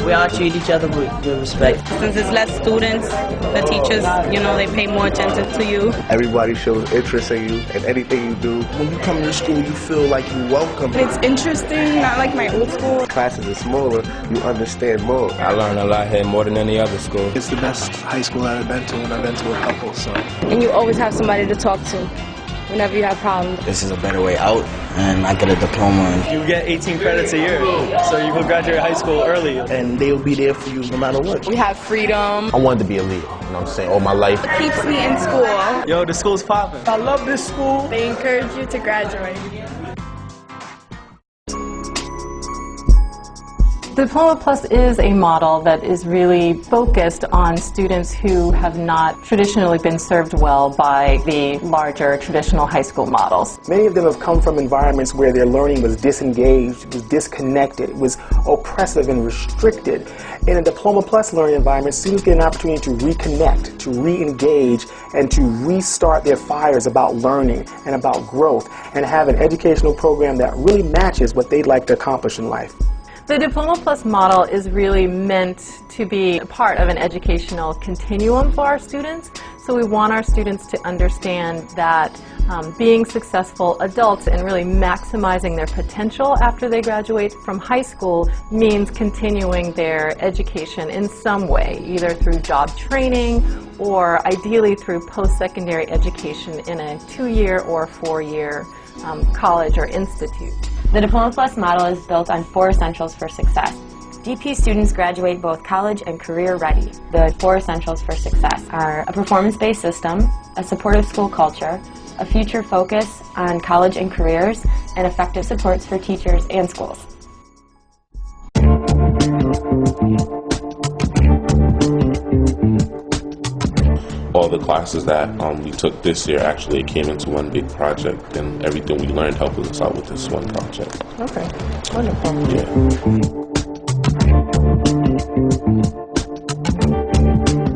We all treat each other with respect. Since it's less students, the teachers, they pay more attention to you. Everybody shows interest in you and anything you do. When you come to school, you feel like you're welcome. It's interesting, not like my old school. Classes are smaller, you understand more. I learned a lot here, more than any other school. It's the best high school that I've been to, and I've been to a couple, so. And you always have somebody to talk to whenever you have problems. This is a better way out, and I get a diploma. You get 18 credits a year, so you will graduate high school early. And they'll be there for you no matter what. We have freedom. I wanted to be a leader, what I'm saying, all my life. It keeps me in school. Yo, the school's popping. I love this school. They encourage you to graduate. Diploma Plus is a model that is really focused on students who have not traditionally been served well by the larger traditional high school models. Many of them have come from environments where their learning was disengaged, was disconnected, it was oppressive and restricted. In a Diploma Plus learning environment, students get an opportunity to reconnect, to re-engage, and to restart their fires about learning and about growth, and have an educational program that really matches what they'd like to accomplish in life. The Diploma Plus model is really meant to be a part of an educational continuum for our students. So we want our students to understand that being successful adults and really maximizing their potential after they graduate from high school means continuing their education in some way, either through job training or ideally through post-secondary education in a 2-year or 4-year college or institute. The Diploma Plus model is built on 4 essentials for success. DP students graduate both college and career ready. The 4 essentials for success are a performance-based system, a supportive school culture, a future focus on college and careers, and effective supports for teachers and schools. All the classes that we took this year actually came into one big project, and everything we learned helped us out with this one project. Okay, wonderful. Yeah.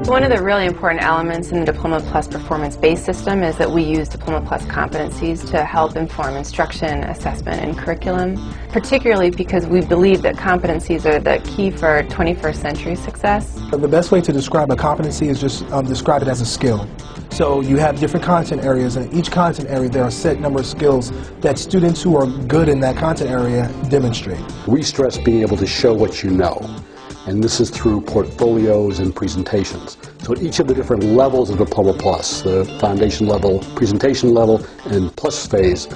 One of the really important elements in the Diploma Plus performance-based system is that we use Diploma Plus competencies to help inform instruction, assessment, and curriculum, particularly because we believe that competencies are the key for 21st century success. The best way to describe a competency is just describe it as a skill. So you have different content areas, and in each content area there are a set number of skills that students who are good in that content area demonstrate. We stress being able to show what you know. And this is through portfolios and presentations. So at each of the different levels of Diploma Plus, the foundation level, presentation level, and plus phase,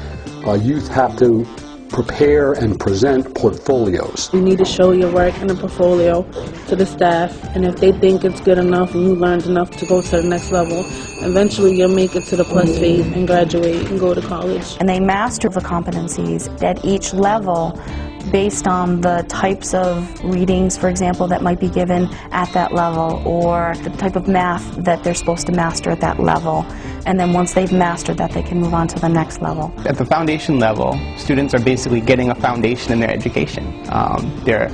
youth have to prepare and present portfolios. You need to show your work in a portfolio to the staff, and if they think it's good enough and you learned enough to go to the next level, eventually you'll make it to the plus phase and graduate and go to college. And they master the competencies at each level based on the types of readings, for example, that might be given at that level, or the type of math that they're supposed to master at that level. And then once they've mastered that, they can move on to the next level. At the foundation level, students are basically getting a foundation in their education. They're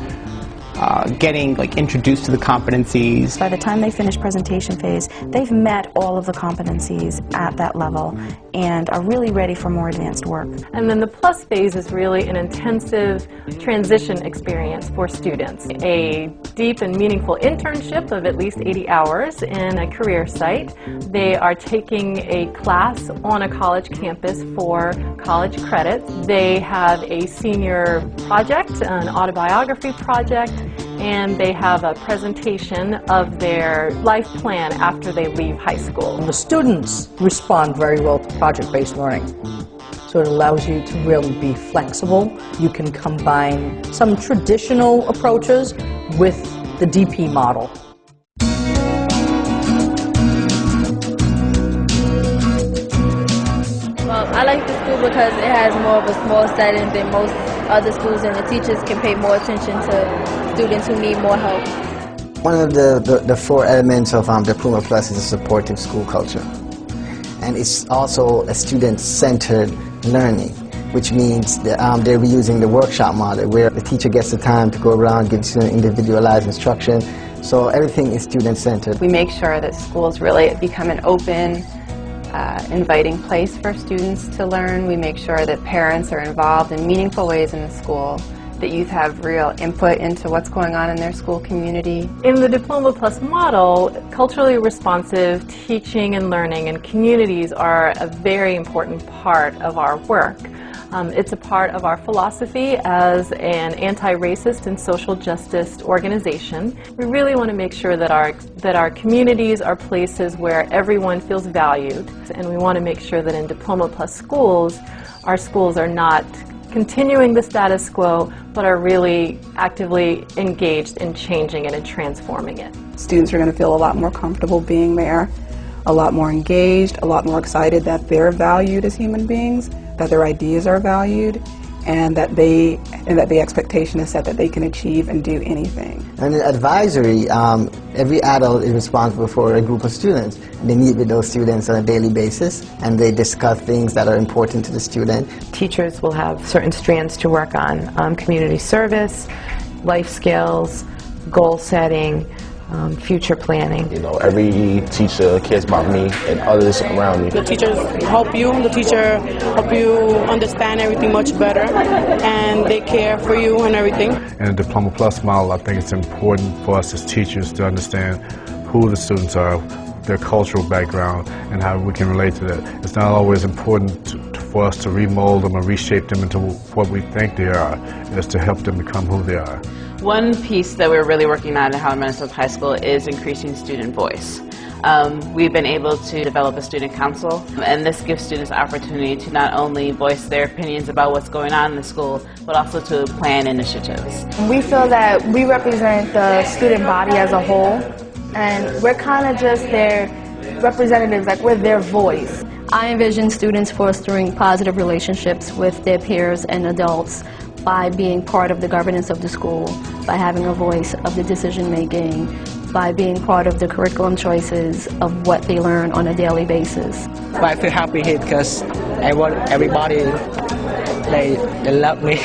getting introduced to the competencies. By the time they finish presentation phase, they've met all of the competencies at that level and are really ready for more advanced work. And then the plus phase is really an intensive transition experience for students. A deep and meaningful internship of at least 80 hours in a career site. They are taking a class on a college campus for college credits. They have a senior project, an autobiography project, and they have a presentation of their life plan after they leave high school. The students respond very well to project-based learning. So it allows you to really be flexible. You can combine some traditional approaches with the DP model. Well, I like the school because it has more of a small setting than most other schools, and the teachers can pay more attention to students who need more help. One of the 4 elements of Diploma Plus is a supportive school culture. And it's also a student-centered learning, which means that they're using the workshop model where the teacher gets the time to go around, give students individualized instruction. So everything is student-centered. We make sure that schools really become an open, inviting place for students to learn. We make sure that parents are involved in meaningful ways in the school, that youth have real input into what's going on in their school community? In the Diploma Plus model, culturally responsive teaching and learning and communities are a very important part of our work. It's a part of our philosophy as an anti-racist and social justice organization. We really want to make sure that our communities are places where everyone feels valued, and we want to make sure that in Diploma Plus schools, our schools are not continuing the status quo, but are really actively engaged in changing it and transforming it. Students are going to feel a lot more comfortable being there, a lot more engaged, a lot more excited that they're valued as human beings, that their ideas are valued, and that the expectation is set that they can achieve and do anything. And in advisory, every adult is responsible for a group of students. They meet with those students on a daily basis, and they discuss things that are important to the student. Teachers will have certain strands to work on, community service, life skills, goal setting, future planning. You know, every teacher cares about me and others around me. The teachers help you. The teacher help you understand everything much better, and they care for you and everything. In the Diploma Plus model, I think it's important for us as teachers to understand who the students are, their cultural background, and how we can relate to that. It's not always important for us to remold them or reshape them into what we think they are. It's to help them become who they are. One piece that we're really working on at Howard Minnesota High School is increasing student voice. We've been able to develop a student council, and this gives students the opportunity to not only voice their opinions about what's going on in the school, but also to plan initiatives. We feel that we represent the student body as a whole, and we're kind of just their representatives, like we're their voice. I envision students fostering positive relationships with their peers and adults by being part of the governance of the school, by having a voice of the decision making, by being part of the curriculum choices of what they learn on a daily basis. I feel happy here because I want everybody, they love me.